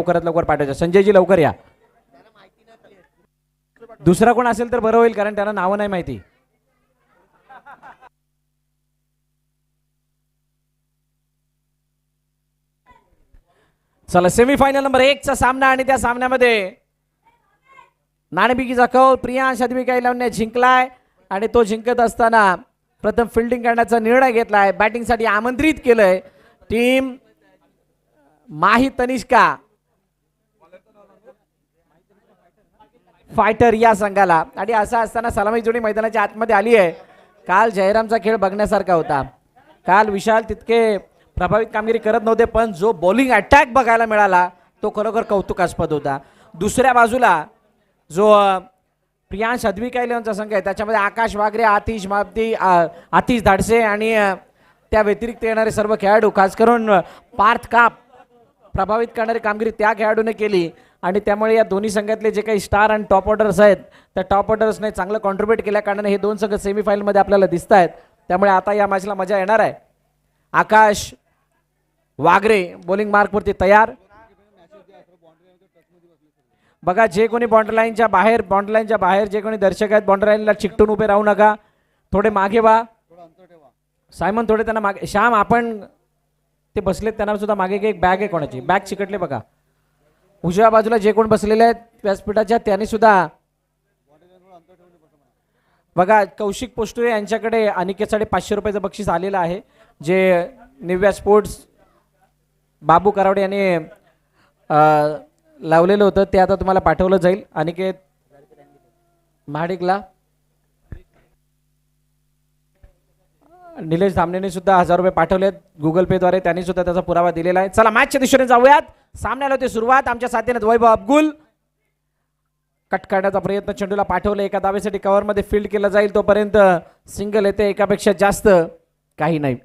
लवकरात लवकर पाठवायचं. संजयजी लवकर या. दुसरा कोण असेल तर बरं होईल कारण त्यांना नावं नाही माहिती. चला सेमीफायनल नंबर 1 चा सामना आणि त्या सामन्यामध्ये नाणेफेकीचा कौल प्रियांश हदविकाईलाने जिंकलाय आणि तो जिंकत असताना प्रथम फिल्डिंग करण्याचा निर्णय घेतलाय. बॅटिंगसाठी आमंत्रित केलंय टीम माही तनिष्का फायटर या संघाला. आणि असं असताना सलामी जोडी मैदानाच्या आतमध्ये आली आहे. काल जयरामचा खेळ बघण्यासारखा होता. काल विशाल तितके प्रभावित कामगिरी करत नव्हते पण जो बॉलिंग अटॅक बघायला मिळाला तो खरोखर कौतुकास्पद होता. दुसऱ्या बाजूला जो प्रियांश हदविकाईल यांचा संघ आहे त्याच्यामध्ये आकाश वागरे, आतिश मापती, आतिश धाडसे आणि त्या व्यतिरिक्त येणारे सर्व खेळाडू, खास करून पार्थ काप प्रभावित करणारी कामगिरी त्या खेळाडूने केली. आणि त्यामुळे या दोन्ही संघातले जे काही स्टार आणि टॉप ऑर्डर्स आहेत त्या टॉप ऑर्डर्सने चांगलं कॉन्ट्रीब्यूट केल्या कारणाने हे दोन संघ सेमीफायनलमध्ये आपल्याला दिसत आहेत. त्यामुळे आता या मॅचला मजा येणार आहे. आकाश वागरे बॉलिंग मार्कवरती तयार. बघा जे कोणी बाउंड्री लाईनच्या बाहेर जे कोणी दर्शक आहेत बाउंड्री लाईनला चिकटून उभे राहू नका. थोडे मागे व्हा. सायमन थोडे त्यांना मागे. श्याम आपण ते बसलेत त्यांना सुद्धा मागे एक बॅग आहे कोणाची बॅग चिकटले बघा. उजव्या बाजूला जे कोण बसलेले आहेत व्यासपीठाच्या त्यांनी सुद्धा बघा. कौशिक पोस्टुरे यांच्याकडे अनिकेतसाठी 500 रुपयाचं बक्षीस आलेलं आहे जे निव्या स्पोर्ट्स बाबू करावडे यांनी लावलेलं होतं ते आता तुम्हाला पाठवलं जाईल. अनिकेत महाडिकला निलेश धामणेने सुद्धा 1000 रुपये पाठवलेत गुगल पे द्वारे. त्यांनी सुद्धा त्याचा पुरावा दिलेला आहे. चला मॅचच्या दिशेने जाऊयात. सामन्याला होती सुरुवात. आमच्या साथीने वैभव अब्गुल कट करण्याचा प्रयत्न चेंडूला पाठवलं. एका धावेसाठी कव्हरमध्ये फील्ड केलं जाईल तोपर्यंत सिंगल येते. एकापेक्षा जास्त काही नाही.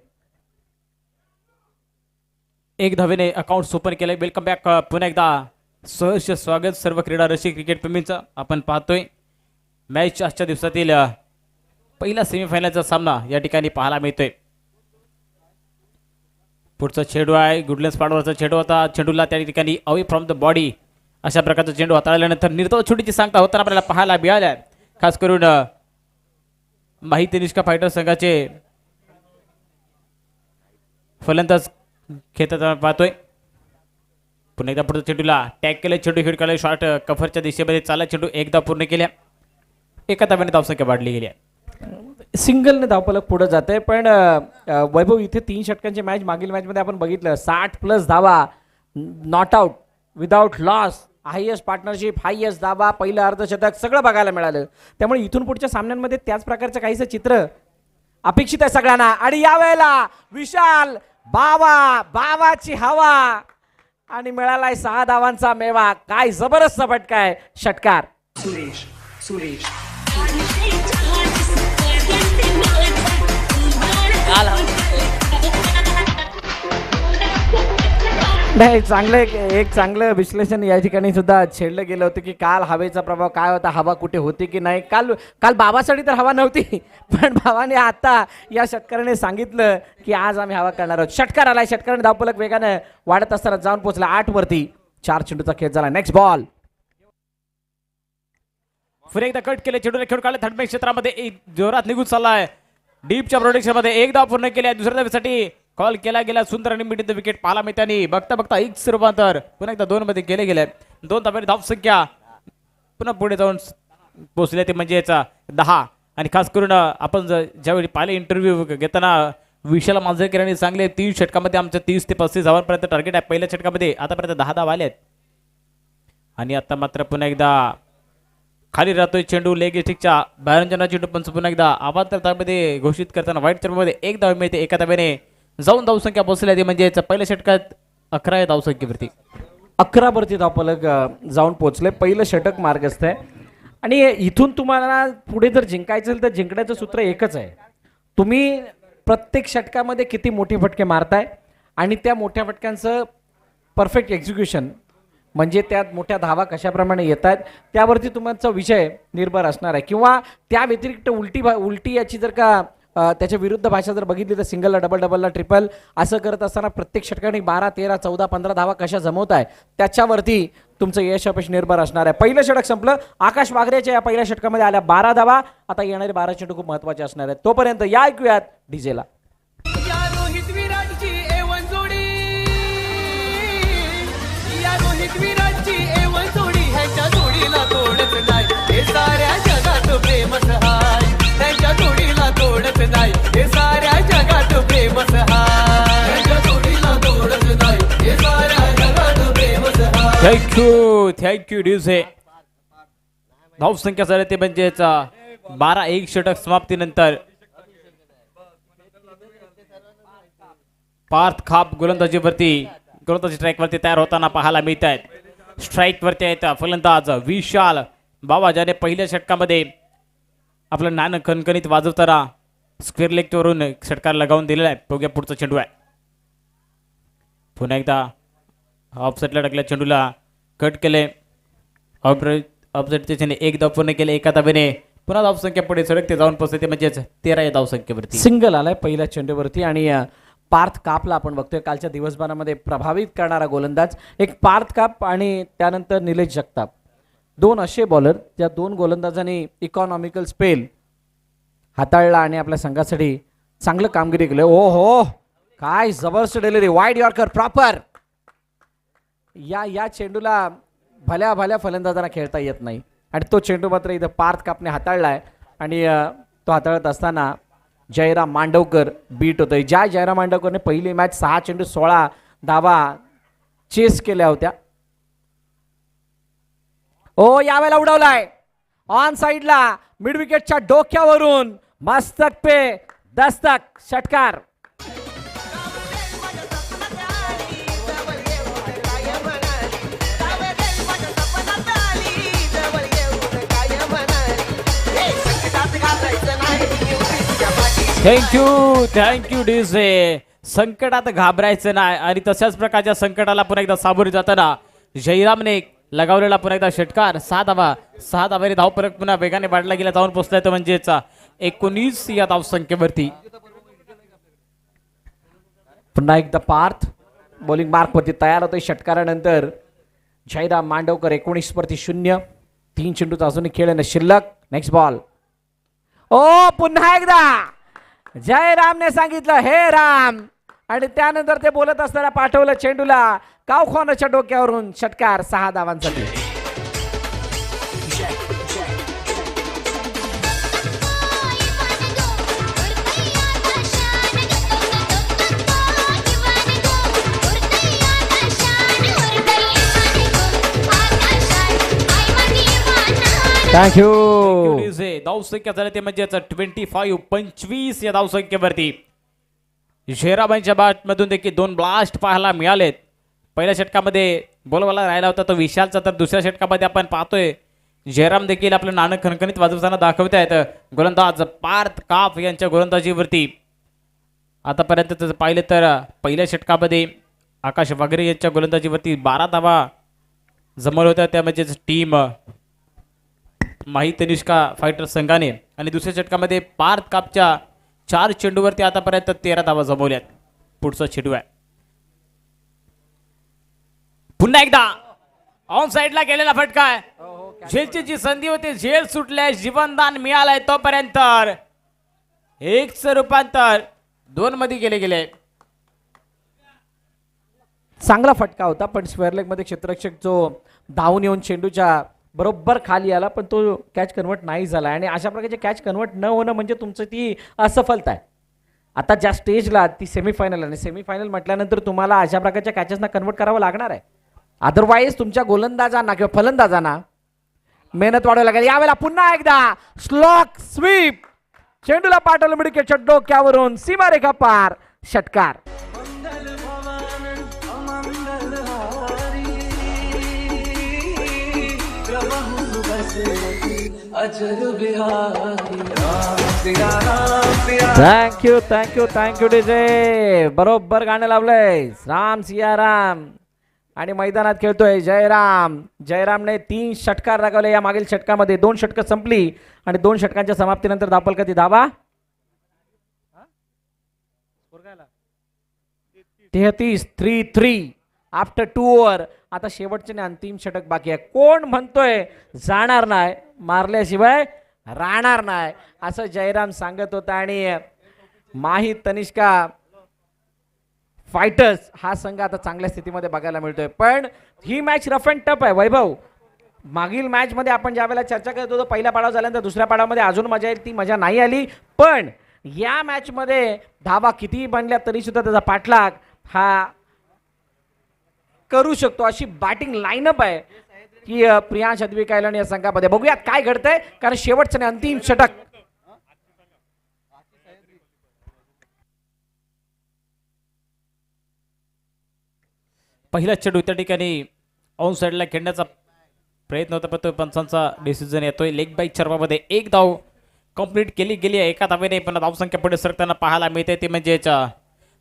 एक धावेने अकाउंट ओपन केलंय. Welcome back. पुन्हा एकदा सहर्ष स्वागत सर्व क्रीडा रसिक क्रिकेट प्रेमींचं. आपण पाहतोय मॅच आजच्या दिवसातील पहिला सेमीफायनलचा सामना या ठिकाणी पाहायला मिळतोय. पुढचा चेंडू आहे गुडलंड स्पॉटवरचा चेंडू होता. चेंडूला त्या ठिकाणी अवे फ्रॉम द बॉडी अशा प्रकारचा चेंडू हाताळल्यानंतर निर्दोष छोटीची सांगता होताना आपल्याला पाहायला मिळाल्या. खास करून माहिती निष्का फायटर संघाचे फलंदाज खेळताना पाहतोय. पुन्हा एकदा पुढच्या चेंडूला टॅग केलं. चेंडू हिट केला. शॉर्ट कफरच्या दिशेमध्ये चालला. चेंडू एकदा पूर्ण केल्या. एका धाव्याने धावसंख्या वाढली गेली आहे. सिंगलने धावफलक पुढे जाते पण वैभव इथे 3 षटकांची मॅच मागील मॅचमध्ये आपण बघितलं 60+ धावा not out without loss highest partnership highest धावा पहिलं अर्धशतक सगळं बघायला मिळालं. त्यामुळे इथून पुढच्या सामन्यांमध्ये त्याच प्रकारचं काहीसं चित्र अपेक्षित आहे सगळ्यांना. आणि यावेळेला विशाल बावाची हवा आणि मिळालाय 6 धावांचा मेवा. काय जबरदस्त फटका आहे. षटकार नाही एक चांगलं विश्लेषण या ठिकाणी सुद्धा छेडलं गेलं होतं की काल हवेचा प्रभाव काय होता. हवा कुठे होती की नाही. काल बाबासाठी तर हवा नव्हती पण बाबाने आता या षटकाराने सांगितलं की आज आम्ही हवा करणार आहोत. षटकार आलाय. षटकाराने धावफलक वेगाने वाढत असताना जाऊन पोहोचला 8 वरती. 4 चेंडूचा खेळ झाला. Next ball. पुन्हा एकदा कट केले. चेंडूला खेळ काढले. थर्ड क्षेत्रामध्ये जोरात निघून चाललाय. डीपच्या प्रोटेक्शन मध्ये एक धाव पूर्ण केली आहे. दुसऱ्या धावेसाठी कॉल केला गेला. सुंदर आणि मिड विकेट पाहायला मिळते आणि बघता बघता एक रूपांतर पुन्हा एकदा 2 मध्ये केले गेले. 2 धाब्याने धाव संख्या पुन्हा पुढे जाऊन पोहोचले ते म्हणजे याचा 10. आणि खास करून आपण ज्यावेळी पाहिले इंटरव्ह्यू घेताना विशाल मांजरेकर यांनी सांगले 3 षटकामध्ये आमच्या 30 ते 35 धावांपर्यंत टार्गेट आहे. पहिल्या षटकामध्ये आतापर्यंत 10 धावा आल्या आहेत. आणि आता मात्र पुन्हा एकदा खाली राहतोय चेंडू. लेग स्टिकच्या बाहेर चेंडू पण पुन्हा एकदा अवांतर धावेमध्ये घोषित करताना व्हाईट चेंडूमध्ये 1 धाव मिळते. एका धावेने जाऊन धावसंख्या पोहोचली म्हणजे पहिल्या षटकात 11 धावसंख्येवरती 11 वरती धावफलक जाऊन पोहोचले. पहिलं षटक मार्गस्थ आहे. आणि इथून तुम्हाला पुढे जर जिंकायचं असेल तर जिंकण्याचं सूत्र एकच आहे. तुम्ही प्रत्येक षटकामध्ये किती मोठे फटके मारताय आणि त्या मोठ्या फटक्यांचं परफेक्ट एक्झिक्युशन म्हणजे त्यात मोठ्या धावा कशाप्रमाणे येत आहेत त्यावरती तुमचा विषय निर्भर असणार आहे. किंवा त्या व्यतिरिक्त उलटी याची जर का त्याच्या विरुद्ध भाषा जर बघितली तर सिंगलला डबल, डबलला ट्रिपल असं करत असताना प्रत्येक षटकाने 12, 13, 14, 15 धावा कशा जमवत आहे त्याच्यावरती तुमचं यश अपयश निर्भर असणार आहे. पहिलं षटक संपलं. आकाश वागरेच्या या पहिल्या षटकामध्ये आल्या 12 धावा. आता येणारे 12 चेंडू खूप महत्वाचे असणार आहेत. तोपर्यंत या ऐकूयात डीजेला. या रोहित विराटची A1 जोडी, या रोहित विराटची A1 जोडी, ह्याच्या जोडीला तोडच नाही, हे साऱ्या जगात प्रेमच हाय, ह्याच्या जोडीला तोडच नाही, हे साऱ्या जगात प्रेमच हाय, ह्याच्या जोडीला तोडच नाही, हे साऱ्या जगात प्रेमच हाय. थँक्यू ड्यूसे. धावसंख्या झाली ते म्हणजेच 12-1 षटक समाप्तीनंतर पार्थ खाप गोलंदाजी स्ट्राईकवरती तयार होताना पाहायला मिळत आहेत. स्ट्राईकवरती आहेत फलंदाज विशाल बाबा, ज्याने पहिल्या षटकामध्ये आपलं नाणं खणखणीत वाजवताना स्क्वेअर लेगवरून षटकार लगावून दिलेला आहे. बघूया पुढचा चेंडू आहे. पुन्हा एकदा ऑफसेटला टाकल्या चेंडूला कट केले. ऑफसेटचे चेंडू 1 धाव पूर्ण केले एका धावेने. पुन्हा धावसंख्या पुढे सडकते जाऊन पोहोचते म्हणजेच 13 या धावसंख्येवरती. सिंगल आलाय पहिल्या चेंडूवरती आणि पार्थ कापला आपण बघतोय कालच्या दिवसभरामध्ये प्रभावित करणारा गोलंदाज. एक पार्थ काप आणि त्यानंतर निलेश जगताप, 2 असे बॉलर ज्या 2 गोलंदाजांनी इकॉनॉमिकल स्पेल हाताळला आणि आपल्या संघासाठी चांगलं कामगिरी केलं. ओ हो, काय जबरदस्त डिलिव्हरी, वाईड यॉर्कर प्रॉपर. या चेंडूला भल्या भल्या फलंदाजांना खेळता येत नाही आणि तो चेंडू मात्र इथं पार्थ कापने हाताळलाय आणि तो हाताळत असताना जयराम मांडवकर बीट होतोय. ज्या जयराम मांडवकरने पहिली मॅच 6 चेंडू 16 धावा चेस केल्या होत्या. ओ यावेळेला उडवलाय ऑन साइडला मिड विकेटच्या डोक्यावरून मस्तक पे दस्तक षटकार. Thank you DJ. संकटात घाबरायचं नाही आणि तशाच प्रकारच्या संकटाला पुन्हा एकदा सामोरे जाताना जयरामने लगावलेला पुन्हा एकदा षटकार. 6 धावाने धावफरक पुन्हा वेगाने वाढला गेला, जाऊन पोहोचलाय तर म्हणजेच 19 या धावसंख्येवरती. पुन्हा एकदा पार्थ बॉलिंग मार्क वरती तयार होतोय षटकारानंतर. जयराम मांडवकर 19 वरती 0. 3 चेंडूचा अजूनही खेळ शिल्लक. Next ball. ओ पुन्हा एकदा जयरामने सांगितलं हे राम आणि त्यानंतर ते बोलत असताना पाठवलं चेंडूला कावखोनाच्या डोक्यावरून षटकार 6 धावांसाठी. थँक्यू. धावसंख्या झाली ते म्हणजेच 25 या धावसंख्येवरती. शेराबाईंच्या बॅटमधून देखील 2 ब्लास्ट पाहायला मिळालेत. पहिल्या षटकामध्ये बोलवाला राहिला होता तो विशालचा, तर दुसऱ्या षटकामध्ये आपण पाहतोय जयराम देखील आपलं नाणं खणखणीत वाजवताना दाखवत आहेत. गोलंदाज पार्थ काप यांच्या गोलंदाजीवरती आतापर्यंत पाहिलं तर पहिल्या षटकामध्ये आकाश वागरे यांच्या गोलंदाजीवरती 12 धावा जमवल्या होत्या, त्या म्हणजेच टीम माही तनिष्का फायटर संघाने, आणि दुसऱ्या षटकामध्ये पार्थ कापच्या 4 चेंडूवरती आतापर्यंत 13 धावा जमवल्यात. पुढचा चेंडू आहे. पुन्हा एकदा ऑन साइडला गेलेला फटका आहे. झेलची जी संधी होती झेल सुटल्या, जीवनदान मिळालंय. तोपर्यंत 1चं रूपांतर 2 मध्ये गेले. चांगला फटका होता पण स्क्वेअर लेग मध्ये क्षेत्ररक्षक जो धावून येऊन चेंडूच्या बरोबर खाली आला पण तो कॅच कन्वर्ट नाही झाला. आणि अशा प्रकारचे कॅच कन्वर्ट न होणं म्हणजे तुमचं ती असफलता आहे. आता ज्या स्टेजला ती सेमीफायनल आणि सेमीफायनल म्हटल्यानंतर तुम्हाला अशा प्रकारच्या कॅचेसना कन्वर्ट करावं लागणार आहे. अदरवाईज तुमच्या गोलंदाजांना किंवा फलंदाजांना मेहनत वाढवावी लागेल. यावेळेला पुन्हा एकदा स्लॉक स्वीप, चेंडूला पाठवलं मिडविकेटच्या डोक्यावरून सीमारेखा पार षटकार. Thank you DJ. बरोबर गाणं लावलंय. राम सिया राम. आणि मैदानात खेळतोय जयराम. जयरामने 3 षटकार लगावले. या मागील षटकामध्ये 2 षटकं संपली आणि 2 षटकांच्या समाप्तीनंतर धावफलकाची धावा 33-3 आफ्टर 2 ओव्हर. आता शेवटचे आणि अंतिम षटक बाकी आहे. कोण म्हणतोय जाणार नाही, मारल्याशिवाय राहणार नाही असं जयराम सांगत होता. आणि माही तनिष्का फायटर्स हा संघ आता चांगल्या स्थितीमध्ये बघायला मिळतोय. पण ही मॅच रफ अँड टफ आहे वैभव. मागील मॅच मध्ये आपण ज्या वेळेला चर्चा करत होतो पहिला पाडाव झाल्यानंतर दुसऱ्या पाडामध्ये अजून मजा येईल, ती मजा नाही आली. पण या मॅच मध्ये धावा कितीही बनल्या तरी सुद्धा त्याचा पाठलाग हा करू शकतो अशी बॅटिंग लाईनअप आहे की प्रियांश अद्विक आयलन या संघामध्ये. बघूयात काय घडतंय, कारण शेवटचं आणि अंतिम षटक. पहिला चेंडू त्या ठिकाणी ऑन साईडला खेळण्याचा प्रयत्न होता, पण तो पंचांचा डिसिजन येतोय. लेग बाईक चर्मामध्ये एक धाव कंप्लीट केली गेली आहे एका धावेने, पण धावसंख्या पुढे सरकताना पाहायला मिळते. ते म्हणजे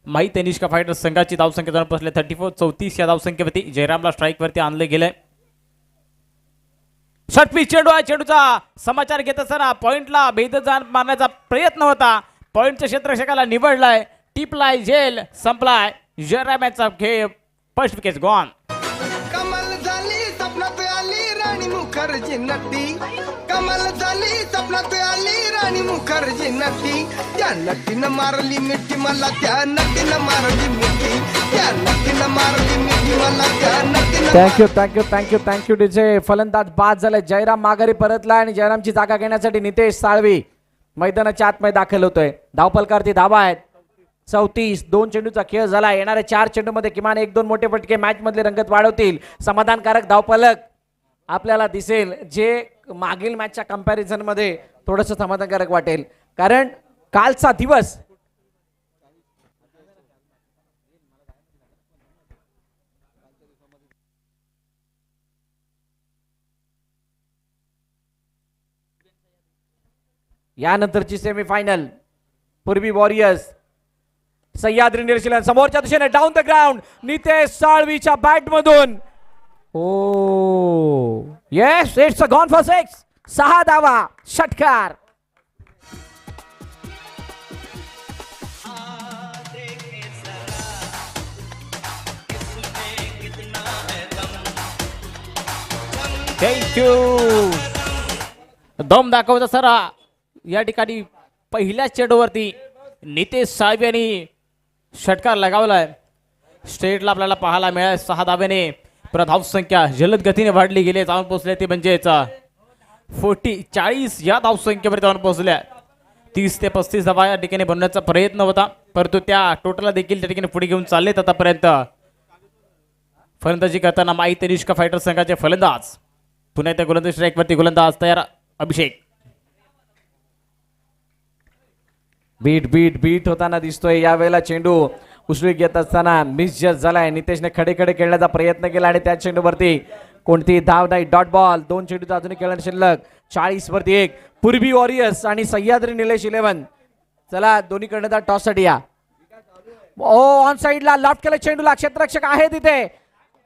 माही तनिष्का फायटर्स संघाची धावसंख्या जाऊन पोहोचले 34-34 या धावसंख्येवरती. जयरामला स्ट्राईकवरती आणले गेले. षटपी चेंडू आहे. चेंडूचा समाचार घेत असताना पॉइंटला भेदजान मारण्याचा प्रयत्न होता. पॉइंटच्या क्षेत्ररक्षकाला निवडलाय, टिपलाय, झेल संपलाय. जयरामाचा खेळ फर्स्ट विकेट गॉन. कमाल झाली स्वप्नात आली राणी मुखर्जी नटी. कमाल झाली स्वप्नात आली राणी मुखर्जी नटी. त्या नटीनं मारली मिठी मला, त्या नटीनं मारली मिठी, त्या नटीनं मारली मिठी मला, त्या नटीनं. Thank you thank you thank you thank you DJ. फलंदाज बाद झाले. जयराम माघारी परतला आणि जयरामची जागा घेण्यासाठी नितेश साळवी मैदानाच्या आतमध्ये दाखल होतोय. धावफलकावरती धावा आहेत 34. 2 चेंडूचा खेळ झाला. येणाऱ्या 4 चेंडूमध्ये किमान 1-2 मोठे फटके मॅच मधले रंगत वाढवतील. समाधानकारक धावफलक आपल्याला दिसेल, जे मागील मॅचच्या कंपॅरिझन मध्ये थोडंसं समाधानकारक वाटेल, कारण कालचा दिवस यानंतरची सेमीफायनल पूर्वी वॉरियर्स सह्याद्री निर्शीलन समोरच्या दिशेने डाऊन द ग्राउंड नितेश साळवीच्या बॅट मधून. Oh yes, it's a gone for 6. 6 धावा, षटकार. थँक्यू. दम दाखवता सरा या ठिकाणी पहिल्या चेंडूवरती नितेश साळवी यांनी षटकार लगावलाय. स्ट्रेटला आपल्याला पाहायला मिळाला 6 धावेने. परत धावसंख्या जलद गतीने वाढली गेली, जाऊन पोहोचले ते म्हणजेच 40 या धावसंख्येवर जाऊन पोहोचल्या. 30 ते 35 धावा या ठिकाणी बनवण्याचा प्रयत्न होता, परंतु त्या टोटलला देखील त्या ठिकाणी पुढे घेऊन चाललेत आतापर्यंत. फलंदाजी करताना माही तनिष्का फायटर संघाचे फलंदाज. पुन्हा त्या गोलंदाज स्ट्राईकवरती गोलंदाज तयार अभिषेक. बीट होताना दिसतोय. यावेळेला चेंडू उसळी घेत असताना मिस जस्ट झालाय. नितेशने खडे खेळण्याचा प्रयत्न केला आणि त्या चेंडूवरती कोणती धाव नाही. Dot ball. 2 चेंडूचा अजूनही खेळणं शिल्लक. 40 वरती 1. पूर्वी वॉरियर्स आणि सह्याद्री निलेश 11. चला दोन्हीकडनं टॉस साठी या. ओ ऑन साइडला लॉफ्ट केलं चेंडूला. क्षेत्ररक्षक आहे तिथे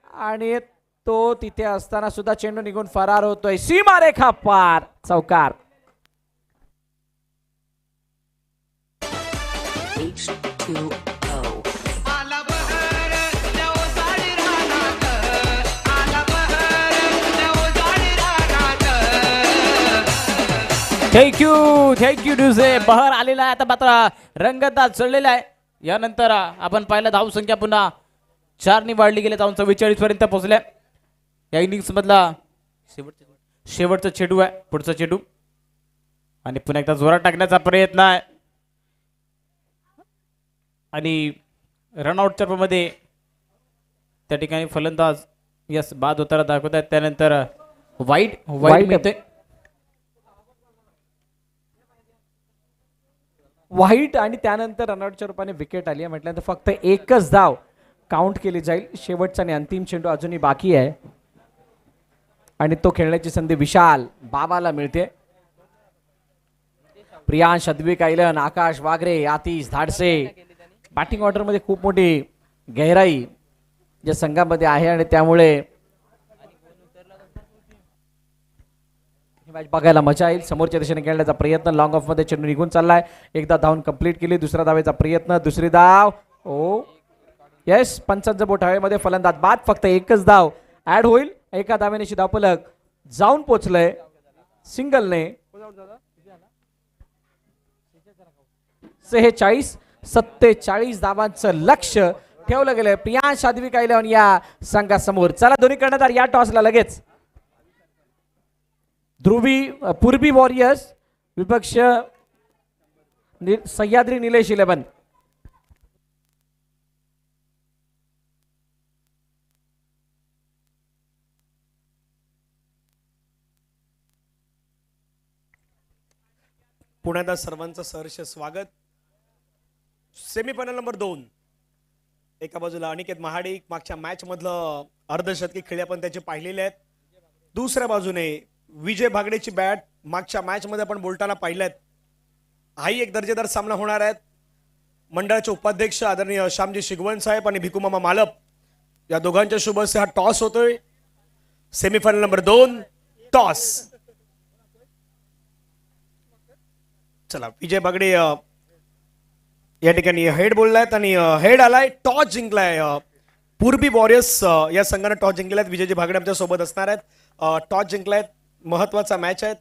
आणि तो तिथे असताना सुद्धा चेंडू निघून फरार होतोय. सीमारेखा पार. चौकार. आला बहर देव साडी रानात. आला बहर देव साडी रानात. थँक्यू डुसे. बहर आलेला आहे आता, मात्र रंगतदार चढलेला आहे. यानंतर आपण पाहिलं धावसंख्या पुन्हा 4 ने वाढली गेली, जाऊन 44 पर्यंत पोहोचल्या. या इनिंग्स मधला शेवटचा चेंडू आहे, पुढचा चेंडू आणि पुन्हा एकदा जोरात टाकण्याचा प्रयत्न आहे आणि रनआउटच्या मध्ये त्या ठिकाणी फलंदाज यस बाद होताना दाखवत आहेत. त्यानंतर वाईट मिळते. वाईट आणि त्यानंतर रनआउटच्या रूपाने विकेट आली आहे. म्हटल्यानंतर फक्त एकच धाव काउंट केली जाईल. शेवटचा आणि अंतिम चेंडू अजूनही बाकी आहे आणि तो खेळण्याची संधी विशाल बाबाला मिळते. प्रियांश अद्विक आयलन, आकाश वागरे, आतिश धाडसे. बॅटिंग ऑर्डर मध्ये खूप मोठी गहराई या संघामध्ये आहे आणि त्यामुळे मॅच बघायला मजा येईल. समोरच्या दिशेने खेळण्याचा प्रयत्न. लॉंग ऑफ मध्ये चेंडू निघून चाललाय. एकदा धावून कंप्लीट केली. दुसऱ्या धावेचा प्रयत्न. दुसरी धाव. ओ यस, पंचांचं बोट हवेमध्ये, फलंदाज बाद, फक्त एकच धाव ऍड होईल. एका धावेने धावफलक जाऊन पोचलंय सिंगलने. 47 धावांचं लक्ष ठेवलं गेलं प्रियांश आदवी कायलेवन या संघासमोर. चला दोन्ही कर्णधार या टॉसला लगेच. पूर्वी वॉरियर्स विपक्ष सह्याद्री निलेश 11. पुण्यात सर्वांचं सहर्ष स्वागत. Semifinal number 2. एका बाजूला अनिकेत महाडिक मागच्या मॅच मधलं अर्धशतकी खेळी आपण त्याचे पाहिलेले आहेत. दुसऱ्या बाजूने विजय भागडेची बॅट मागच्या मॅच मध्ये आपण बोलताना पाहिल्यात. हाही एक दर्जेदार सामना होणार आहे. मंडळाचे उपाध्यक्ष आदरणीय श्यामजी शिगवण साहेब आणि भिकुमामा मालप या दोघांच्या शुभ हस्ते हा टॉस होतोय. Semifinal number 2 toss. चला विजय बागडे या ठिकाणी हेड बोललायत आणि हेड आलाय. टॉस जिंकलाय पूर्वी वॉरियर्स या संघाने टॉस जिंकलायत. विजयजी भागडे आमच्या सोबत असणार आहेत. टॉस जिंकलायत, महत्वाचा मॅच आहे.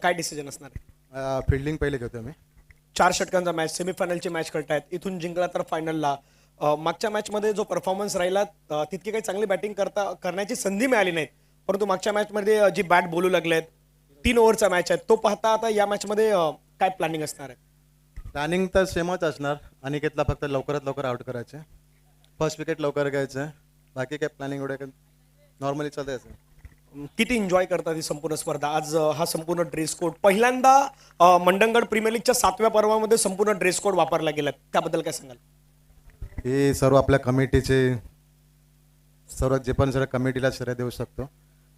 काय डिसिजन असणार आहे? फिल्डिंग पहिले घेतो मी. 4 षटकांचा मॅच, सेमीफायनलची मॅच खेळतायत. इथून जिंकला तर फायनलला. मागच्या मॅच मध्ये जो परफॉर्मन्स राहिला तितकी काही चांगली बॅटिंग करण्याची संधी मिळाली नाही, परंतु मागच्या मॅच मध्ये जी बॅट बोलू लागलेत 3 ओव्हरचा मॅच आहे. तो पाहता आता या मॅच मध्ये काय प्लॅनिंग असणार आहे? प्लॅनिंग तर सेमच असणार. अनिकेतला फक्त लवकरात लवकर आउट करायचे, फर्स्ट विकेट लवकर घ्यायचं. बाकी काय प्लॅनिंग एवढं नॉर्मली चालतं. किती एन्जॉय करतात ही संपूर्ण स्पर्धा? आज हा संपूर्ण ड्रेस कोड पहिल्यांदा मंडणगड प्रीमियर लीगच्या 7व्या पर्वामध्ये संपूर्ण ड्रेस कोड वापरला गेला, त्याबद्दल काय सांगाल? हे सर्व आपल्या कमिटीचे सर्व जे पण सगळं कमिटीला श्रेय देऊ शकतो,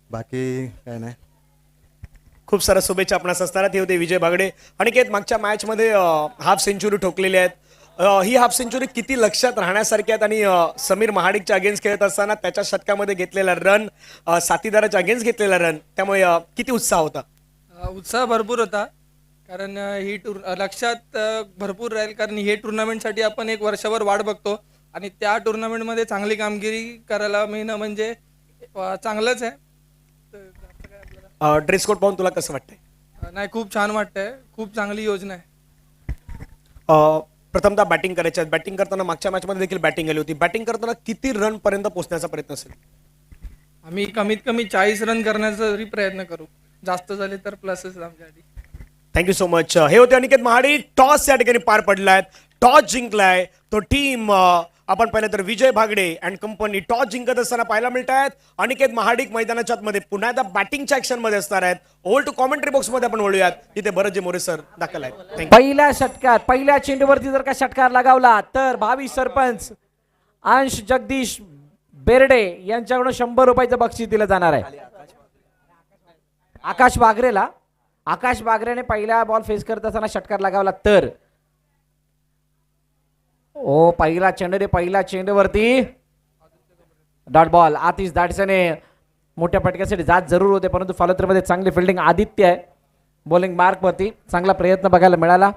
बाकी काय नाही. खूप साऱ्या शुभेच्छा आपणास असणार. हे होते विजय बागडे. अनिकेत, मागच्या मॅच मध्ये हाफ सेंचुरी ठोकलेली आहेत. ही हाफ सेंचुरी किती लक्षात राहण्यासारखी आहेत? आणि समीर महाडिकच्या अगेन्स्ट खेळत असताना त्याच्या शतकामध्ये घेतलेला रन, साथीदाराच्या अगेन्स्ट घेतलेला रन, त्यामुळे किती उत्साह होता? उत्साह भरपूर होता, कारण ही लक्षात भरपूर राहील, कारण हे टुर्नामेंटसाठी आपण 1 वर्षभर वाट बघतो आणि त्या टुर्नामेंटमध्ये चांगली कामगिरी करायला मिळणं म्हणजे चांगलंच आहे. ड्रेस कोड पाहून तुला कसं वाटतंय? नाही, खूप छान वाटतंय. खूप चांगली योजना आहे. प्रथमतः बॅटिंग करायची. बॅटिंग करताना मागच्या मॅच मध्ये देखील बॅटिंग आली होती. बॅटिंग करताना किती रन पर्यंत पोहोचण्याचा प्रयत्न असेल? आम्ही कमीत कमी 40 रन करण्याचा तरी प्रयत्न करू. जास्त झाले तर प्लसच आमच्यासाठी. Thank you so much. हे होते अनिकेत महाडिक. टॉस या ठिकाणी पार पडलाय, टॉस जिंकलाय तो टीम. आपण पाहिलं तर विजय भागडे अँड कंपनी टॉस जिंकत असताना पाहायला मिळत आहेत. अनिकेत महाडिक मैदानाच्या आतमध्ये पुन्हा एकदा बॅटिंगच्या ऍक्शन मध्ये असणार आहेत. ओव्हर टू कॉमेंट्री बॉक्स मध्ये आपण वळूयात, तिथे भरतजी मोरे सर दाखल आहेत. पहिल्या षटकात पहिल्या चेंडूवरती जर का षटकार लगावला तर भावी सरपंच अंश जगदीश बेर्डे यांच्याकडून 100 रुपयाचं बक्षीस दिलं जाणार आहे. आकाश बागरेने पहिला बॉल फेस करत असताना षटकार लगावला तर पहिला चेंडूवरती डॉट बॉल. आतिश दाडसेने मोठ्या फटक्यासाठी जात जरूर होते, परंतु फॉलोथ्रूमध्ये चांगली फिल्डिंग. आदित्य आहे बॉलिंग मार्क वरती, चांगला प्रयत्न बघायला मिळाला.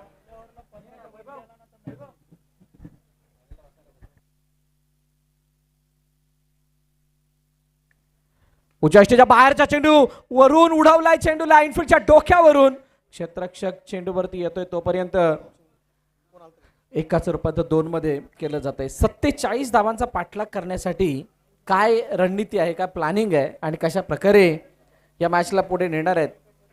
उच्चष्टीच्या बाहेरचा चेंडू वरून उडवलाय, चेंडूला इनफिल्डच्या डोक्यावरून. क्षेत्ररक्षक चेंडूवरती येतोय तोपर्यंत एकाच रूपात 2 मध्ये केलं जात आहे. 47 धावांचा पाठलाग करण्यासाठी काय रणनीती आहे, काय प्लॅनिंग आहे आणि कशा प्रकारे या मॅचला पुढे नेणार आहेत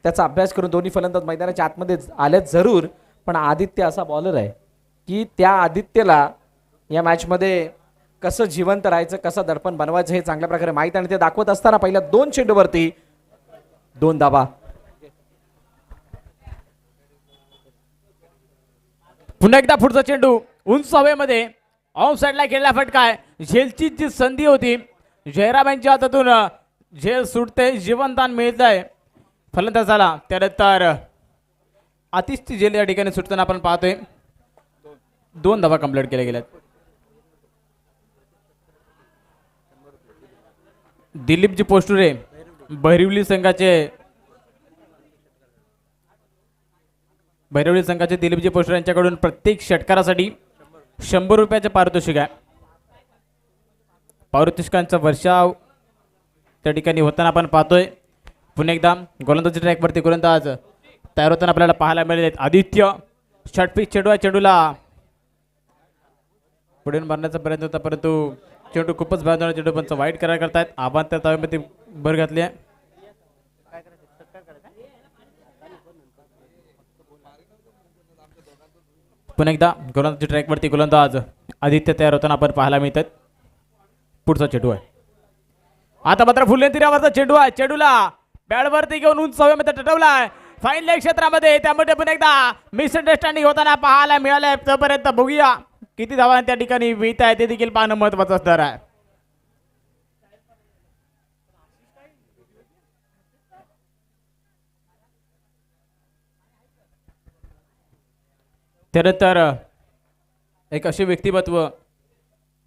त्याचा अभ्यास करून दोन्ही फलंदाज मैदानाच्या आतमध्ये आलेत जरूर, पण आदित्य असा बॉलर आहे की त्या आदित्यला या मॅचमध्ये कसं जिवंत राहायचं, कसं दडपण बनवायचं हे चांगल्या प्रकारे माहीत आणि ते दाखवत असताना पहिल्या 2 चेंडूवरती 2 धावा. पुन्हा एकदा पुढचा चेंडू उंच हवेमध्ये ऑफ साइडला खेळला फटका आहे. झेलची जी संधी होती जयराम यांच्या हातातून झेल सुटते, जीवनदान मिळत आहे फलंदाजाला. त्यानंतर आतिशची झेल या ठिकाणी सुटताना आपण पाहतोय. 2 धावा कंप्लीट केल्या गेल्यात. दिलीपजी पोस्टुरे बहिरवली संघाचे दिलीपजी पोस्टर यांच्याकडून प्रत्येक षटकारासाठी 100 रुपयाचे पारितोषिक आहे. पारितोषिकांचा वर्षाव त्या ठिकाणी होताना आपण पाहतोय. पुन्हा एकदा गोलंदाजी ट्रॅकवरती गोलंदाज तयार होताना आपल्याला पाहायला मिळेल. आदित्य षटपीच चेंडू आहे, चेंडूला पुढे मारण्याचा प्रयत्न होता परंतु चेंडू खूपच बांधणार. चेंडू पण वाईट करायला करतायत. आव्हान त्या ताब्यामध्ये भर घातली आहे. पुन्हा एकदा गोलंदाजी ट्रॅकवरती गोलंदाज आदित्य तयार होताना आपण पाहायला मिळतात. पुढचा चेंडू आहे. आता मात्र फुले तीरावरचा चेंडू आहे. चेंडूला बॅटवरती घेऊन उंच हवेमध्ये टटवलाय फाईन लेग क्षेत्रामध्ये. त्यामध्ये पुन्हा एकदा मिसअंडरस्टँडिंग होताना पाहायला मिळालंय. तोपर्यंत बघूया किती धावा त्या ठिकाणी मिळत आहे ते देखील पाहणं महत्वाचं असणार आहे. त्यानंतर एक असे व्यक्तिमत्व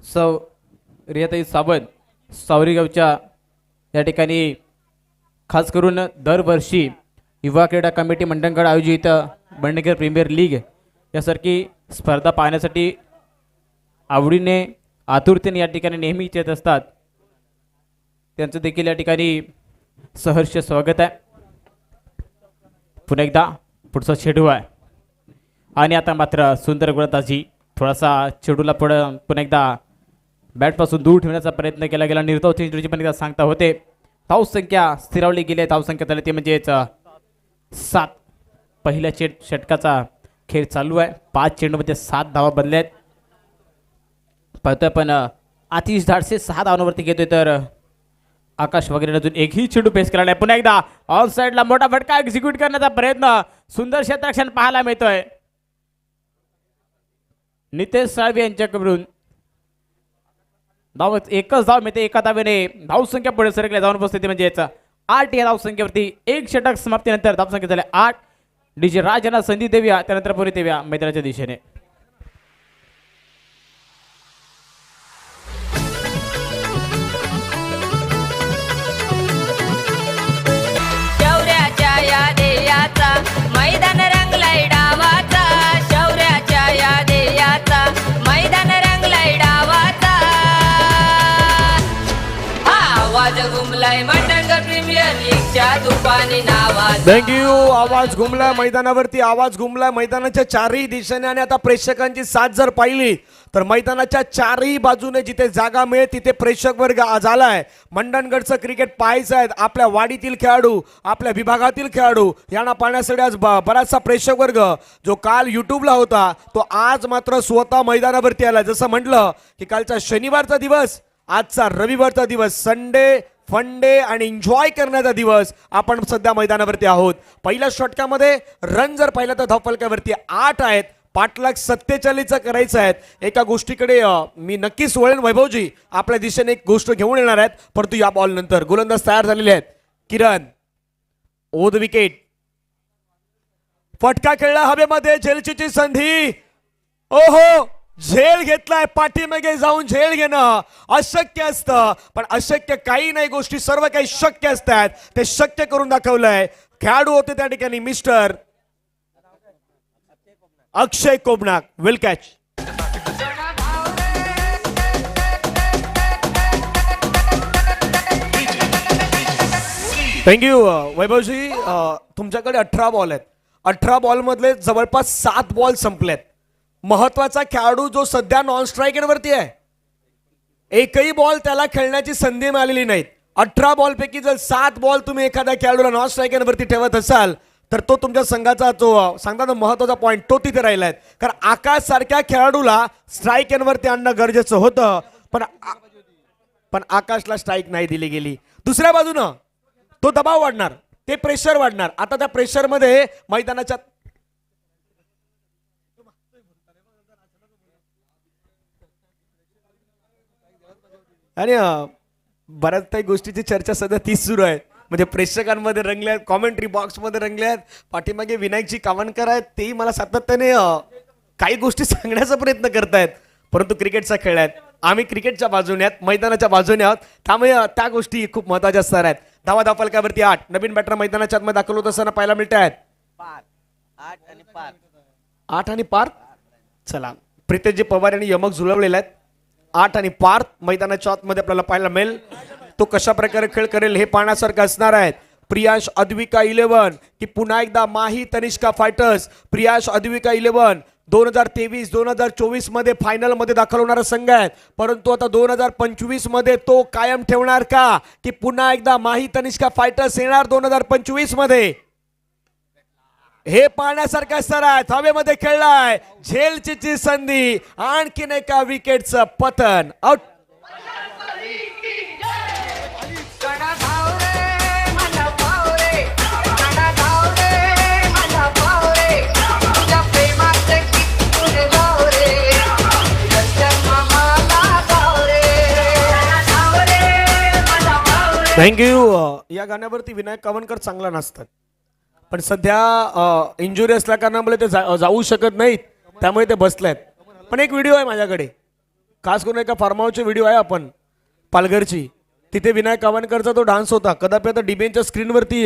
सौ रियाताई सावंत सावरीगावच्या या ठिकाणी खास करून दरवर्षी युवा क्रीडा कमिटी मंडणगड आयोजित बंडगर प्रीमियर लीग यासारखी स्पर्धा पाहण्यासाठी आवडीने आतुरतेने या ठिकाणी नेहमी येत असतात. त्यांचं देखील या ठिकाणी सहर्ष स्वागत आहे. पुन्हा एकदा पुढचा चेंडू आहे आणि आता मात्र सुंदर गोलंदाजी. थोडासा चेंडूला पुन्हा एकदा बॅटपासून दूर ठेवण्याचा प्रयत्न केला गेला. निर्धाव चेंडूची पण एकदा सांगता होते. धावसंख्या स्थिरावली गेली आहे. धावसंख्या झाली ती म्हणजेच 7. पहिल्या षटकाचा खेळ चालू आहे. 5 चेंडूमध्ये 7 धावा बनल्या आहेत. पाहतोय पण आतिश धाडसे 6 धावांवरती घेतोय तर आकाश वगैरे अजून एकही चेंडू पेस केला नाही. पुन्हा एकदा ऑन साइडला मोठा फटका एक्झिक्यूट करण्याचा प्रयत्न. सुंदर क्षेत्ररक्षण पाहायला मिळतोय. नितेश साळवे यांच्याकडून धाव एकच धाव मिळते. एका धावेने धावसंख्या पुढे सरकल्या जाऊन उपस्थिती म्हणजेच 8 या धावसंख्येवरती. 1 षटक समाप्तीनंतर धावसंख्या झाल्या 8. डीजे राज यांना संधी देऊया त्यानंतर पुढे देऊया मैदानाच्या दिशेने. शौर्याच्या या देयाचा मैदान रंगलाय डावाचा. शौर्याच्या या देयाचा मैदान रंगलाय डावाचा. आवाज घुमलाय मंडणगड प्रीमियर लीगच्या तुफानी नावाचा. थँक्यू. आवाज घुमलाय मैदानावरती, आवाज घुमलाय मैदानाच्या चारही दिशेने. आणि आता प्रेक्षकांची साथ जर पाहिली तर मैदानाच्या चारही बाजूने जिथे जागा मिळेल तिथे प्रेक्षक वर्ग आज आलाय. मंडणगडचं क्रिकेट पाहायचं आहे. आपल्या वाडीतील खेळाडू, आपल्या विभागातील खेळाडू यांना पाहण्यासाठी आज बराचसा प्रेक्षक वर्ग जो काल युट्यूबला होता तो आज मात्र स्वतः मैदानावरती आला. जसं म्हटलं की कालचा शनिवारचा दिवस, आजचा रविवारचा दिवस, संडे फंडे आणि एन्जॉय करण्याचा दिवस. आपण सध्या मैदानावरती आहोत. पहिल्या षटकामध्ये रन जर पाहिलं तर धावफलकावरती 8 आहेत. पाठलाग 47चा करायचं आहेत. एका गोष्टीकडे मी नक्कीच वळेन. वैभवजी आपल्या दिशेने एक गोष्ट घेऊन येणार आहेत परंतु या बॉल नंतर. गोलंदाज तयार झालेले आहेत. किरण ओद विकेट. फटका खेळला हवेमध्ये. झेलचीची संधी. ओहो, झेल घेतलाय. पाठीमागे जाऊन झेल घेणं अशक्य असतं पण अशक्य काही नाही. गोष्टी सर्व काही शक्य असतात. ते शक्य करून दाखवलंय. खेळाडू होते त्या ठिकाणी mister Akshay Kobnak. Will catch. Thank you Vaibhavji. तुमच्याकडे 18 बॉल आहेत. 18 बॉल मधले जवळपास 7 बॉल संपलेत. महत्वाचा खेळाडू जो सध्या नॉन स्ट्रायकर वरती आहे, एकही बॉल त्याला खेळण्याची संधी मिळालेली नाही. 18 बॉल पैकी जर 7 बॉल तुम्ही एखाद्या खेळाडूला नॉन स्ट्रायकर वरती ठेवत असाल तर तो तुमच्या संघाचा जो सांगता महत्वाचा पॉईंट तो तिथे राहिलाय. कारण आकाश सारख्या खेळाडूला स्ट्राईक वरती आणणं गरजेचं होतं पण आकाशला स्ट्राईक नाही दिली गेली. दुसऱ्या बाजूनं तो दबाव वाढणार, ते प्रेशर वाढणार. आता त्या प्रेशर मध्ये मैदानाच्या आणि बऱ्याच काही गोष्टीची चर्चा सध्या तीच सुरू आहे. म्हणजे प्रेक्षकांमध्ये रंगल्यात, कॉमेंट्री बॉक्समध्ये रंगल्यात. पाठीमागे विनायकजी कावणकर आहेत, तेही मला सातत्याने काही गोष्टी सांगण्याचा प्रयत्न करतायत. परंतु क्रिकेटचा खेळ आहेत. आम्ही क्रिकेटच्या बाजूने आहोत, मैदानाच्या बाजूने आहोत. त्यामुळे त्या गोष्टी खूप महत्त्वाच्या असणार आहेत. धावा धावफलकावरती 8. नवीन बॅटर मैदानाच्या आतमध्ये दाखल होत असताना पाहायला मिळत आहेत 8 आणि पार. चला, प्रितेशजी पवार यांनी यमक झुलवलेले आहेत. 8 आणि पार्थ मैदानाच्या आतमध्ये आपल्याला पाहायला मिळेल. तो कशा प्रकारे खेळ करेल हे पाहण्यासारखं असणार आहे. प्रियांश अद्विका 11 की पुन्हा एकदा माही तनिष्का फायटर्स. प्रियांश अद्विका 11 2023-2024 मध्ये फायनल मध्ये दाखल होणारा संघ आहे, परंतु आता 2025 मध्ये तो कायम ठेवणार का की पुन्हा एकदा माही तनिष्का फायटर्स येणार 2025 मध्ये, हे पाहण्यासारखं असणार आहे. हवेमध्ये खेळलाय, झेलची संधी, आणखीन एका विकेटचं पतन. आउट. थँक्यू. या गाण्यावरती विनायक कावनकर चांगला नसतात, पण सध्या इंजुरी असल्या कारणामुळे ते जाऊ शकत नाहीत, त्यामुळे ते बसलेत. पण एक व्हिडिओ आहे माझ्याकडे, खास करून एका फार्म हाऊसची व्हिडिओ आहे आपण पालघरची. तिथे विनायक कावनकरचा तो डान्स होता. कदापि आता डीबीएनच्या स्क्रीनवरती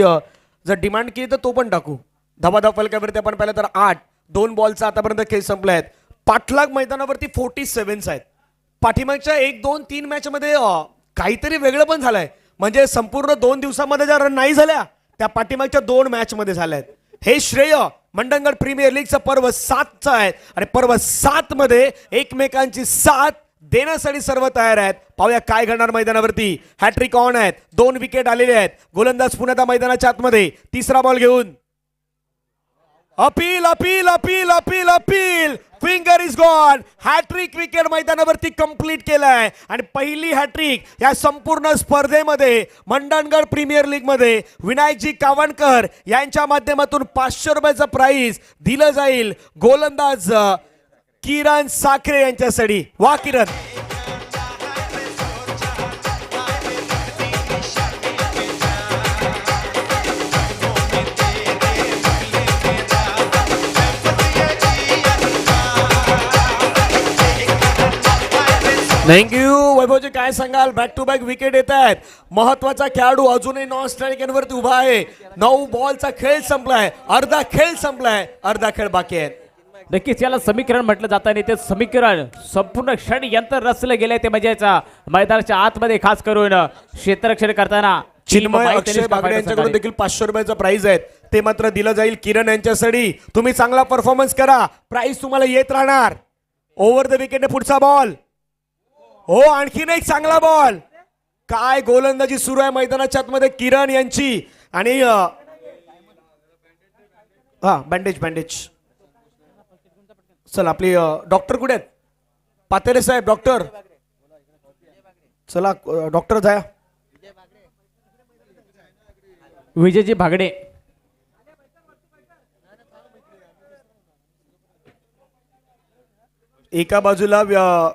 जर डिमांड केली तर तो पण टाकू. धाबाधाव फलकावरती आपण पाहिलं तर 8 2 बॉलचा आतापर्यंत खेळ संपले आहेत. पाठलाग मैदानावरती 47 आहेत. पाठीमागच्या 1 2 3 मॅच मध्ये काहीतरी वेगळं पण झालंय. म्हणजे संपूर्ण 2 दिवसामध्ये ज्या रन नाही झाल्या त्या पाठीमागच्या 2 मॅच मध्ये झाल्या आहेत. हे श्रेय मंडणगड प्रीमियर लीगचं पर्व 7चं आहे आणि पर्व 7 मध्ये एकमेकांची साथ देण्यासाठी सर्व तयार आहेत. पाहूया काय घडणार मैदानावरती. हॅट्रिक ऑन आहेत, 2 विकेट आलेले आहेत. गोलंदाज पुन्हा मैदानाच्या आतमध्ये, तिसरा बॉल घेऊन appeal appeal appeal appeal appeal. Finger is gone. Hat-trick wicket मैदानावरती कंप्लीट केलाय आणि पहिली हॅट्रिक या संपूर्ण स्पर्धेमध्ये मंडणगड प्रीमियर लीग मध्ये विनायकजी कावणकर यांच्या माध्यमातून 500 रुपयाचं प्राइज दिलं जाईल गोलंदाज किरण साखरे यांच्यासाठी. वा किरण. थँक्यू. वैभवजी काय सांगाल. बॅक टू बॅक विकेट येत आहेत. महत्वाचा खेळाडू अजूनही नॉन स्ट्राईक वरती उभा आहे. 9 बॉलचा खेळ संपलाय, अर्धा खेळ संपलाय, अर्धा खेळ बाकी आहे. नक्कीच याला समीकरण म्हटलं जातं आणि ते समीकरण संपूर्ण क्षण यंत्र रचलं गेलंय ते मजाच्या मैदानाच्या आतमध्ये, खास करून क्षेत्ररक्षण करताना चिन्मय अक्षय बागडे यांच्याकडून देखील 500 रुपयाचं प्राइज आहेत, ते मात्र दिलं जाईल किरण यांच्यासाठी. तुम्ही चांगला परफॉर्मन्स करा, प्राइज तुम्हाला येत राहणार. ओव्हर द विकेटने पुढचा बॉल. हो, आणखीन एक चांगला बॉल. काय गोलंदाजी सुरू आहे मैदानाच्या आतमध्ये किरण यांची. आणि बँडेज बँडेज. चला आपली डॉक्टर कुठे आहेत. पातेरे साहेब, डॉक्टर चला. डॉक्टर जाया. विजयजी भागडे. एका बाजूला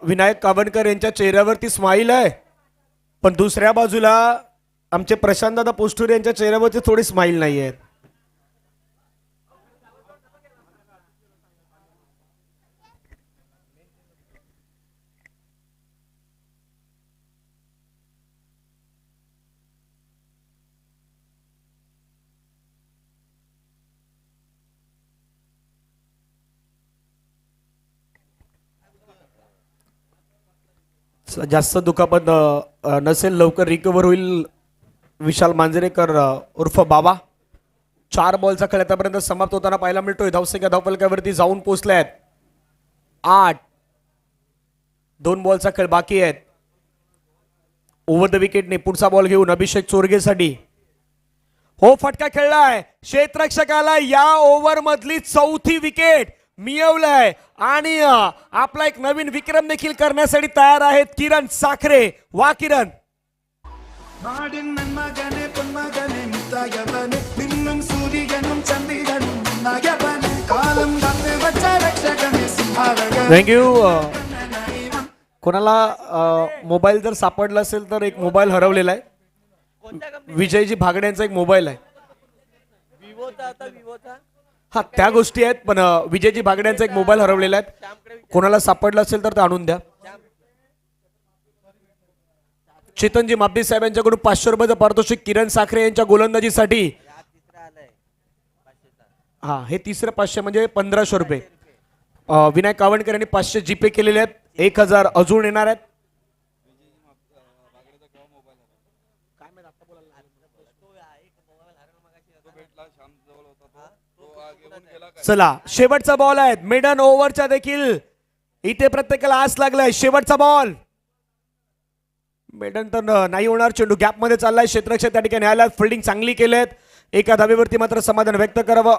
विनायक कावणकर यांच्या चेहऱ्यावरती स्माईल आहे, पण दुसऱ्या बाजूला आमचे प्रशांत दादा पोस्टूर यांच्या चेहऱ्यावरती थोडी स्माईल नाही आहे. जास्त दुखापत नसेल, लवकर रिकवर होईल विशाल मांजरेकर उर्फ बाबा. 4 बॉलचा खेळ आतापर्यंत समाप्त होताना पाहायला मिळतोय. धावसंख्या धावफलकावरती जाऊन पोहोचल्या आहेत 8. 2 बॉलचा खेळ बाकी आहेत. ओव्हर द विकेटने पुढचा बॉल घेऊन अभिषेक चोरगेसाठी. हो, फटका खेळलाय. क्षेत्ररक्षकाला या ओव्हर मधली 4थी विकेट मिळवलाय आणि आपला एक नवीन विक्रम देखील करण्यासाठी तयार आहेत किरण साखरे. वा किरण. थँक्यू. कोणाला मोबाईल जर सापडला असेल तर एक मोबाईल हरवलेला आहे. विजयजी भागडे यांचा एक मोबाईल आहे. हा, त्या गोष्टी आहेत, पण विजयजी भागडे यांचा एक मोबाईल हरवलेला आहे. कोणाला सापडला असेल तर ते आणून द्या. चेतनजी माबदी साहेब यांच्याकडून 500 रुपयाचं पारितोषिक किरण साखरे यांच्या गोलंदाजीसाठी. हा, हे तिसरं 500 म्हणजे 1500 रुपये. विनायक कावणकर यांनी 500 जीपे केलेले आहेत. 1000 अजून येणार आहेत. चला शेवटचा बॉल आहे मिडन ओव्हरच्या देखील इथे प्रत्येकाला आस लागलाय. शेवटचा बॉल मेडन तर नाही होणार. चेंडू गॅप मध्ये चाललाय. क्षेत्ररक्षक त्या ठिकाणी आल्यात. फिल्डिंग चांगली केलेत. एका धावेवरती मात्र समाधान व्यक्त करावं.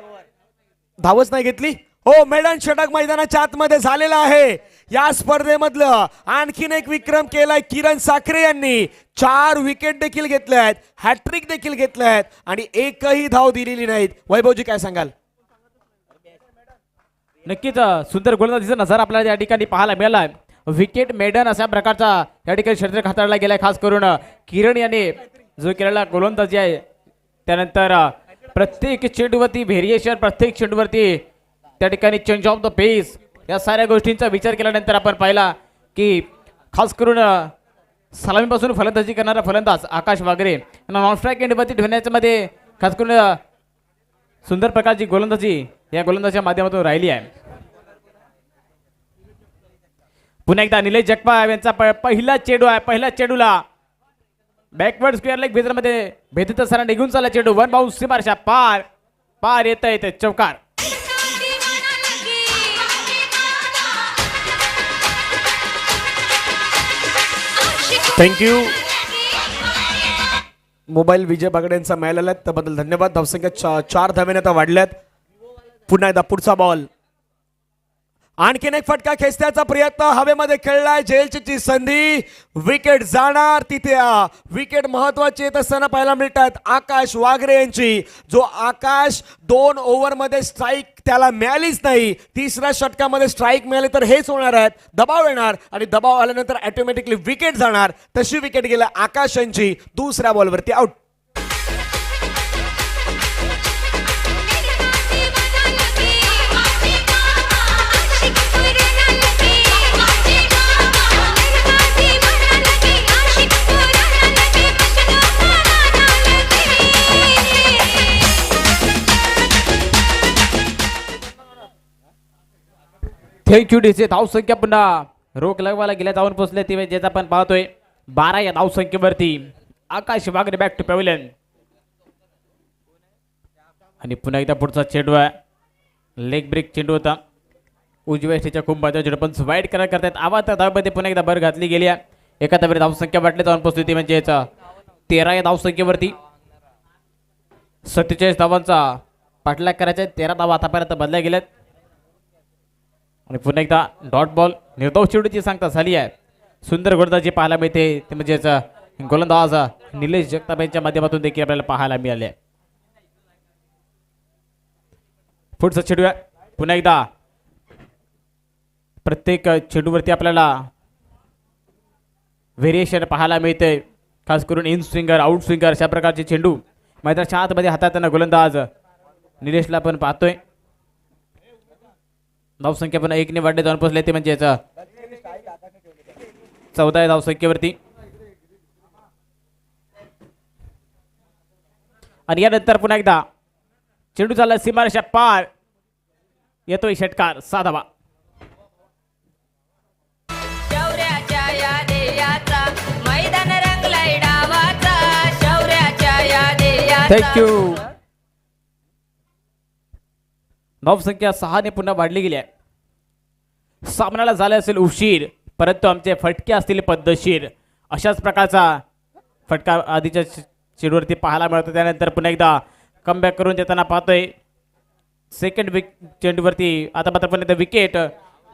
धावच नाही घेतली. हो मेडन षटक मैदानाच्या आतमध्ये झालेला आहे. या स्पर्धेमधलं आणखीन एक विक्रम केलाय किरण साखरे यांनी. 4 विकेट देखील घेतल्या आहेत. हॅट्रिक देखील घेतल्या आहेत आणि एकही धाव दिलेली नाहीत. वैभवजी काय सांगाल? नक्कीच सुंदर गोलंदाजीचा नजारा आपल्याला या ठिकाणी पाहायला मिळाला. विकेट मेडन अशा प्रकारचा या ठिकाणी षटक हाताळला गेलाय. खास करून किरण याने जो केलेला गोलंदाजी आहे त्यानंतर प्रत्येक चेंडूवरती व्हेरिएशन, प्रत्येक चेंडूवरती त्या ठिकाणी चेंज ऑफ द पेस, या साऱ्या गोष्टींचा विचार केल्यानंतर आपण पाहिला की खास करून सलामीपासून फलंदाजी करणारा फलंदाज आकाश वागरे नॉन स्ट्राईक एंडवरती ठेवण्याच्या मध्ये खास करून सुंदर प्रकारची गोलंदाजी या गोलंदाजीच्या माध्यमातून राहिली आहे. पुन्हा एकदा निलेश जगताप यांचा पहिला चेंडू आहे. पहिल्या चेंडूला बॅकवर्ड स्क्वेअर लेग मध्ये भेदत असताना निघून चालला चेंडू. वन बाउन्स सीमारेषा पार पार येत चौकार. थँक्यू. मोबाईल विजय बागडेंचा मिळालेला आहे त्याबद्दल धन्यवाद. धावसंख्या 4 धावेने आता वाढल्यात. पुन्हा एकदा पुढचा बॉल. आणखीन एक फटका खेचण्याचा प्रयत्न हवेमध्ये खेळलाय. जेलची संधी. विकेट जाणार. तिथे विकेट महत्वाची येत असताना पाहायला मिळतात आकाश वागरे यांची. जो आकाश 2 ओव्हरमध्ये स्ट्राईक त्याला मिळालीच नाही. तिसऱ्या षटकामध्ये स्ट्राईक मिळाली तर हेच होणार आहेत. दबाव येणार आणि दबाव आल्यानंतर ऑटोमॅटिकली विकेट जाणार. तशी विकेट गेल्या आकाश यांची. दुसऱ्या बॉलवरती आउट. थँक्यू डीचे. धावसंख्या पुन्हा रोख लगवायला गेल्या जाऊन पोहोचले ते ज्याचा आपण पाहतोय 12 या धावसंख्येवरती आकाश वागरे बॅक टू पॅव्हलियन. आणि पुन्हा एकदा पुढचा चेंडू आहे. लेग ब्रेक चेंडू होता. उजव्या स्टेच्या कुंभाच्या झडपण वाईट करार करतायत. आवाज त्या धावेमध्ये पुन्हा एकदा भर घातली गेली आहे. एका धावेवर धावसंख्या वाटली जाऊन पोहोचली ती म्हणजे 13 या धावसंख्येवरती 47 धावांचा पाठलाग करायचा. 13 धावा आतापर्यंत बदल्या गेल्यात. आणि पुन्हा एकदा डॉट बॉल निर्धाव चेंडूची सांगता झाली आहे. सुंदर गोलंदाजी पाहायला मिळते ते म्हणजेच गोलंदाज निलेश जगताप यांच्या माध्यमातून देखील आपल्याला पाहायला मिळाले. पुढचा चेंडू आहे. पुन्हा एकदा प्रत्येक चेंडूवरती आपल्याला व्हेरिएशन पाहायला मिळते. खास करून इन स्विंगर, आउट स्विंगर अशा प्रकारचे चेंडू मैदानाच्या आतमध्ये हाताळताना गोलंदाज निलेशला पण पाहतोय. धावसंख्या पण 1 ने वाढले जाऊन पोहोचले ते म्हणजे 14 या धावसंख्येवरती. आणि यानंतर पुन्हा एकदा चेंडू चालला सीमारेषा पार येतोय षटकार. 6 धावा. शौर्याच्या या देयाचा मैदान रंगलाय डावाचा. शौर्याच्या या देयाचा. थँक्यू. धावसंख्या 6 ने पुन्हा वाढली गेली आहे. सामन्याला झाले असेल उशीर परंतु आमचे फटके असतील पद्धतशीर. अशाच प्रकारचा फटका आधीच्या चेंडूवरती पाहायला मिळतो. त्यानंतर पुन्हा एकदा कमबॅक करून देताना पाहतोय सेकंड चेंडूवरती. आता मात्र पुन्हा एकदा विकेट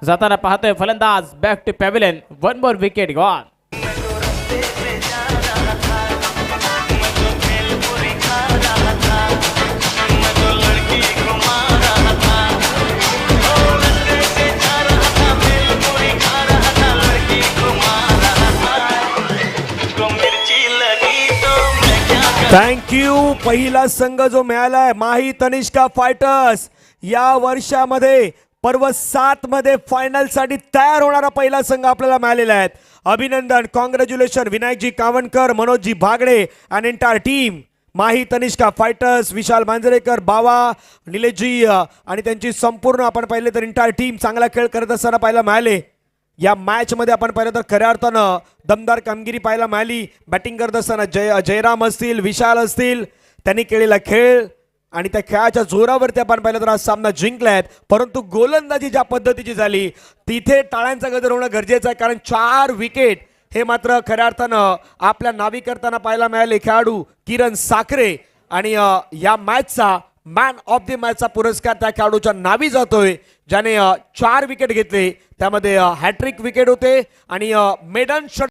जाताना पाहतोय फलंदाज back to pavilion. 1 more wicket gone. Thank you. पहिला संघ जो मिळालाय माही तनिष्का फायटर्स या वर्षामध्ये पर्व 7 मध्ये फायनल साठी तयार होणारा पहिला संघ आपल्याला मिळालेला आहे. अभिनंदन. Congratulation Vinayakji Kavankar, Manojji Bhagde and entire team Mahi Tanishka fighters. Vishal Manjrekar, Bawa, Nileshji आणि त्यांची संपूर्ण आपण पाहिले तर एंटायर टीम चांगला खेळ करत असताना पाहायला मिळाले. या मॅच मध्ये आपण पाहिलं तर खऱ्या अर्थानं दमदार कामगिरी पाहायला मिळाली. बॅटिंग करत असताना जयराम असतील, विशाल असतील, त्यांनी केलेला खेळ आणि त्या खेळाच्या जोरावरती आपण पाहिलं तर हा सामना जिंकलाय. परंतु गोलंदाजी ज्या पद्धतीची झाली तिथे टाळ्यांचा गजर होणं गरजेचं आहे, कारण 4 विकेट हे मात्र खऱ्या अर्थानं आपल्या नावी करताना पाहायला मिळाले खेळाडू किरण साखरे. आणि या मॅचचा मॅन ऑफ द मॅचचा पुरस्कार त्या खेळाडूच्या नावी जातोय ज्याने 4 विकेट घेतले, त्यामध्ये हॅट्रिक विकेट होते आणि मेडन